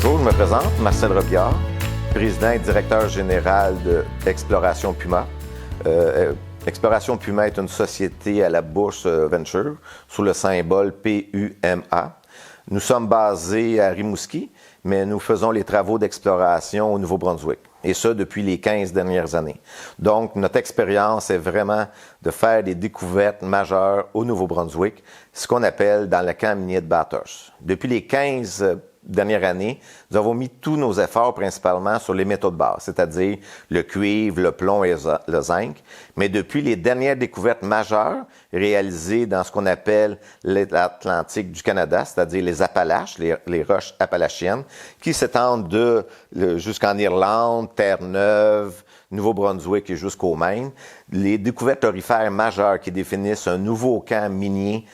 Bonjour, je me présente, Marcel Robillard, président et directeur général de Exploration Puma. Exploration Puma est une société à la bourse Venture sous le symbole PUMA. Nous sommes basés à Rimouski, mais nous faisons les travaux d'exploration au Nouveau-Brunswick, et ça depuis les 15 dernières années. Donc, notre expérience est vraiment de faire des découvertes majeures au Nouveau-Brunswick, ce qu'on appelle dans le camp minier de Bathurst. Depuis les 15 dernières années, nous avons mis tous nos efforts principalement sur les métaux de base, c'est-à-dire le cuivre, le plomb et le zinc. Mais depuis les dernières découvertes majeures réalisées dans ce qu'on appelle l'Atlantique du Canada, c'est-à-dire les Appalaches, les roches appalachiennes, qui s'étendent jusqu'en Irlande, Terre-Neuve, Nouveau-Brunswick et jusqu'au Maine, les découvertes aurifères majeures qui définissent un nouveau camp minier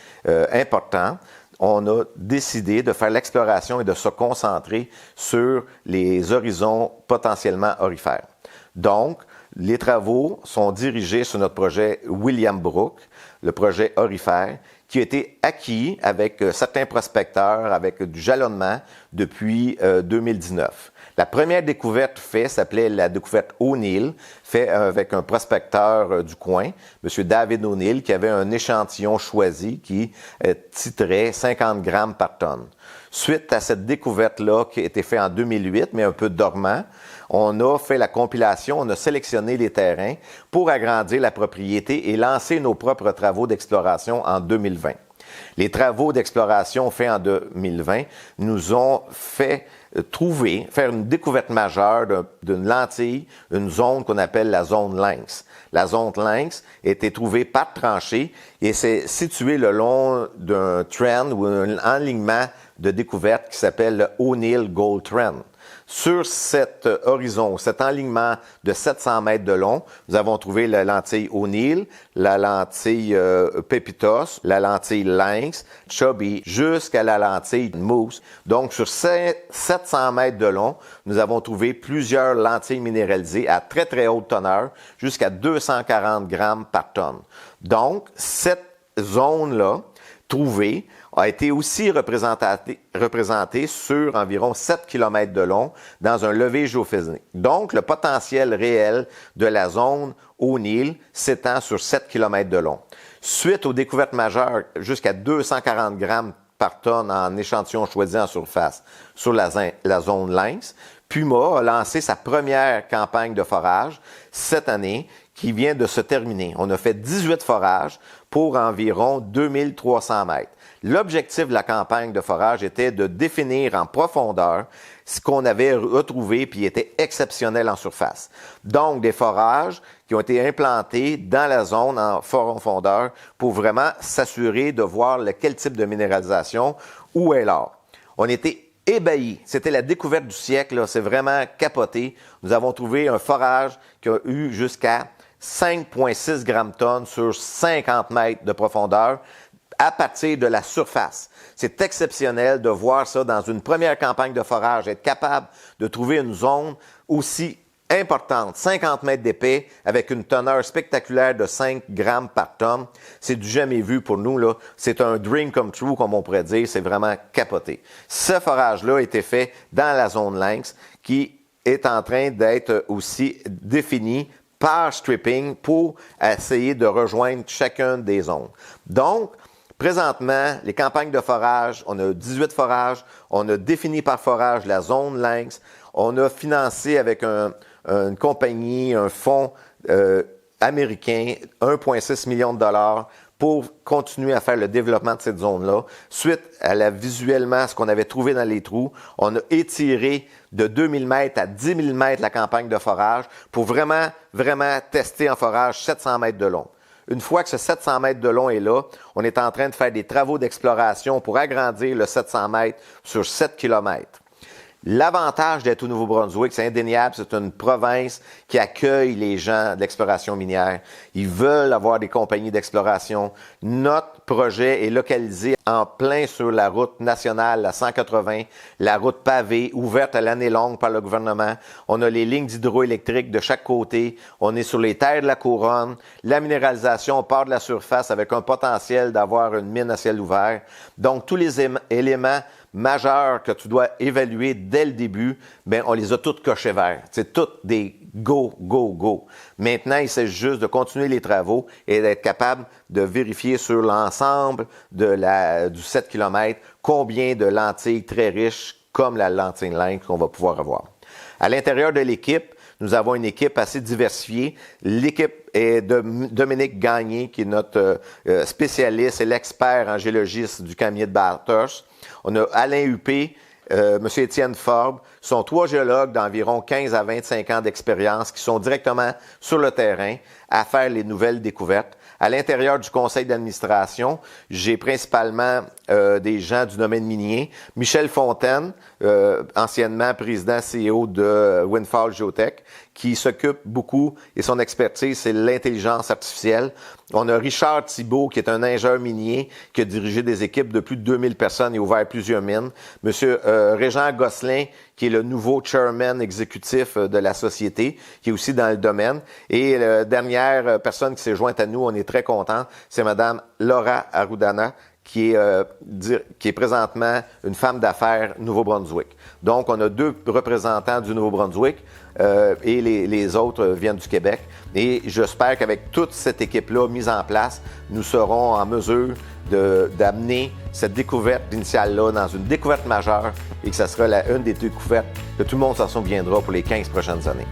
important. On a décidé de faire l'exploration et de se concentrer sur les horizons potentiellement aurifères. Donc, les travaux sont dirigés sur notre projet William Brook, le projet aurifère, qui a été acquis avec certains prospecteurs, avec du jalonnement depuis 2019. La première découverte faite s'appelait la découverte O'Neill, faite avec un prospecteur du coin, M. David O'Neill, qui avait un échantillon choisi qui titrait 50 grammes par tonne. Suite à cette découverte-là, qui a été faite en 2008, mais un peu dormant, on a fait la compilation, on a sélectionné les terrains pour agrandir la propriété et lancer nos propres travaux d'exploration en 2020. Les travaux d'exploration faits en 2020 nous ont fait faire une découverte majeure d'une lentille, une zone qu'on appelle la zone lynx. La zone lynx a été trouvée par tranchée et c'est située le long d'un trend ou un alignement de découverte qui s'appelle le O'Neill Gold Trend. Sur cet horizon, cet alignement de 700 mètres de long, nous avons trouvé la lentille O'Neill, la lentille Pepitos, la lentille Lynx, Chubby, jusqu'à la lentille Moose. Donc, sur 700 mètres de long, nous avons trouvé plusieurs lentilles minéralisées à très, très haute teneur, jusqu'à 240 grammes par tonne. Donc, cette zone-là, trouvée, a été aussi représentée sur environ 7 km de long dans un levé géophysique. Donc, le potentiel réel de la zone O'Neill s'étend sur 7 km de long. Suite aux découvertes majeures jusqu'à 240 grammes par tonne en échantillons choisis en surface sur la zone Lynx, Puma a lancé sa première campagne de forage cette année qui vient de se terminer. On a fait 18 forages pour environ 2300 mètres. L'objectif de la campagne de forage était de définir en profondeur ce qu'on avait retrouvé puis était exceptionnel en surface. Donc, des forages qui ont été implantés dans la zone en profondeur pour vraiment s'assurer de voir quel type de minéralisation, où est l'or. On était ébahis. C'était la découverte du siècle. C'est vraiment capoté. Nous avons trouvé un forage qui a eu jusqu'à 5,6 grammes-tonnes sur 50 mètres de profondeur à partir de la surface. C'est exceptionnel de voir ça dans une première campagne de forage, être capable de trouver une zone aussi importante, 50 mètres d'épais, avec une teneur spectaculaire de 5 grammes par tonne. C'est du jamais vu pour nous, là. C'est un dream come true, comme on pourrait dire. C'est vraiment capoté. Ce forage-là a été fait dans la zone Lynx, qui est en train d'être aussi défini par stripping pour essayer de rejoindre chacune des zones. Donc, présentement, les campagnes de forage, on a 18 forages, on a défini par forage la zone Lynx, on a financé avec une compagnie, un fonds américain, 1,6 million de dollars pour continuer à faire le développement de cette zone-là. Suite à visuellement ce qu'on avait trouvé dans les trous, on a étiré de 2000 mètres à 10 000 mètres la campagne de forage pour vraiment tester en forage 700 mètres de long. Une fois que ce 700 mètres de long est là, on est en train de faire des travaux d'exploration pour agrandir le 700 mètres sur 7 km. L'avantage d'être au Nouveau-Brunswick, c'est indéniable, c'est une province qui accueille les gens de l'exploration minière. Ils veulent avoir des compagnies d'exploration. Notre projet est localisé en plein sur la route nationale, la 180, la route pavée, ouverte à l'année longue par le gouvernement. On a les lignes d'hydroélectrique de chaque côté. On est sur les terres de la couronne. La minéralisation part de la surface avec un potentiel d'avoir une mine à ciel ouvert. Donc, tous les éléments majeurs que tu dois évaluer dès le début, bien, on les a toutes cochées verts. C'est toutes des go, go, go. Maintenant, il s'agit juste de continuer les travaux et d'être capable de vérifier sur l'ensemble du 7 km combien de lentilles très riches comme la lentille Link qu'on va pouvoir avoir. À l'intérieur de l'équipe, nous avons une équipe assez diversifiée. L'équipe est de Dominique Gagné, qui est notre spécialiste et l'expert en géologie du Caminier de Bathurst. On a Alain Huppé, M. Étienne Forbes, sont 3 géologues d'environ 15 à 25 ans d'expérience qui sont directement sur le terrain à faire les nouvelles découvertes. À l'intérieur du conseil d'administration, j'ai principalement des gens du domaine minier. Michel Fontaine, anciennement président CEO de Windfall Geotech, qui s'occupe beaucoup, et son expertise, c'est l'intelligence artificielle. On a Richard Thibault, qui est un ingénieur minier, qui a dirigé des équipes de plus de 2000 personnes et ouvert plusieurs mines. Monsieur Régent Gosselin, qui est le nouveau chairman exécutif de la société, qui est aussi dans le domaine. Et la dernière personne qui s'est jointe à nous, on est très content, c'est Madame Laura Arudana, qui est présentement une femme d'affaires Nouveau-Brunswick. Donc, on a 2 représentants du Nouveau-Brunswick et les autres viennent du Québec. Et j'espère qu'avec toute cette équipe-là mise en place, nous serons en mesure d'amener cette découverte initiale-là dans une découverte majeure et que ce sera une des découvertes que tout le monde s'en souviendra pour les 15 prochaines années.